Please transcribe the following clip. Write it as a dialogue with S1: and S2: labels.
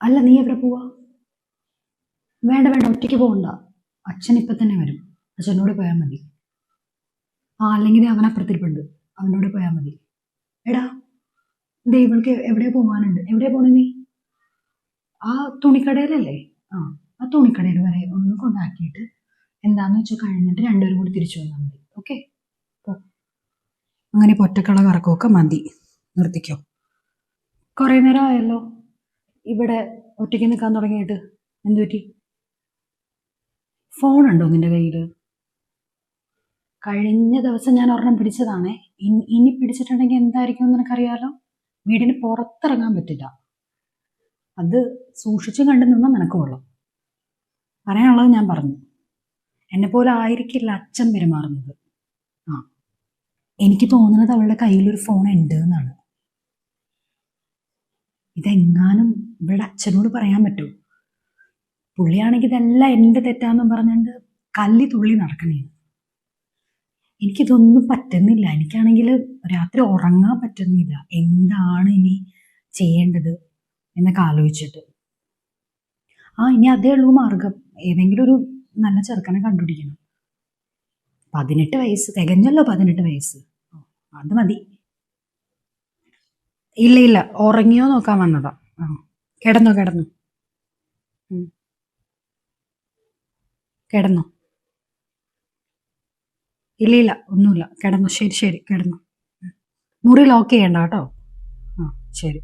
S1: അല്ല, നീ എവിടെ പോവാ? വേണ്ട വേണ്ട, ഒറ്റയ്ക്ക് പോകണ്ട. അച്ഛൻ ഇപ്പം തന്നെ വരും. അച്ഛനോട് പോയാൽ മതി. അല്ലെങ്കിൽ അവനപ്പുറത്തിരിപ്പുണ്ട്, അവനോട് പോയാൽ മതി. എടാ, ഇവൾക്ക് എവിടെ പോകാനുണ്ട്? എവിടെ പോണേ നീ? ആ തുണിക്കടയിലല്ലേ? ആ തുണിക്കടയിൽ വരെ ഒന്ന് കൊണ്ടാക്കിയിട്ട് എന്താന്ന് വെച്ചാൽ കഴിഞ്ഞിട്ട് രണ്ടുപേരും കൂടി തിരിച്ചു വന്നാൽ മതി. ഓക്കെ, പോ. അങ്ങനെ പൊറ്റക്കള കറക്കമൊക്കെ മതി, നിർത്തിക്കോ. കുറേ നേരം ആയല്ലോ ഇവിടെ ഒറ്റയ്ക്ക് നിൽക്കാൻ തുടങ്ങിയിട്ട്. എന്തു പറ്റി? ഫോണുണ്ടോ നിന്റെ കയ്യിൽ? കഴിഞ്ഞ ദിവസം ഞാൻ ഒരെണ്ണം പിടിച്ചതാണേ. ഇനി പിടിച്ചിട്ടുണ്ടെങ്കിൽ എന്തായിരിക്കും എന്ന് നിനക്കറിയാലോ. വീടിന് പുറത്തിറങ്ങാൻ പറ്റില്ല. അത് സൂക്ഷിച്ച് കണ്ടു നിന്നാൽ നിനക്ക് കൊള്ളാം. പറയാനുള്ളത് ഞാൻ പറഞ്ഞു. എന്നെപ്പോലെ ആയിരിക്കില്ല അച്ഛൻ പെരുമാറുന്നത്. എനിക്ക് തോന്നുന്നത് അവളുടെ കയ്യിലൊരു ഫോൺ ഉണ്ട് എന്നാണ്. ഇതെങ്ങാനും ഇവളുടെ അച്ഛനോട് പറയാൻ പറ്റുമോ? പുള്ളിയാണെങ്കിൽ ഇതെല്ലാം എൻ്റെ തെറ്റാന്നും പറഞ്ഞുകൊണ്ട് കല്ലി തുള്ളി നടക്കണേ. എനിക്കിതൊന്നും പറ്റുന്നില്ല. എനിക്കാണെങ്കിൽ രാത്രി ഉറങ്ങാൻ പറ്റുന്നില്ല. എന്താണ് ഇനി ചെയ്യേണ്ടത് എന്നൊക്കെ ആലോചിച്ചിട്ട്. ഇനി അതേ ഉള്ളൂ മാർഗം. ഏതെങ്കിലും ഒരു നല്ല ചെറുക്കനെ കണ്ടുപിടിക്കണം. 18 വയസ്സ് തികഞ്ഞല്ലോ. 18 വയസ്സ് അത് മതി. ഇല്ല, ഉറങ്ങിയോ നോക്കാൻ വന്നതാ. കിടന്നോ ഇല്ല, ഒന്നുമില്ല. കിടന്നു. ശരി കിടന്നു. മുറി ലോക്ക് ചെയ്യണ്ട കേട്ടോ. ശരി.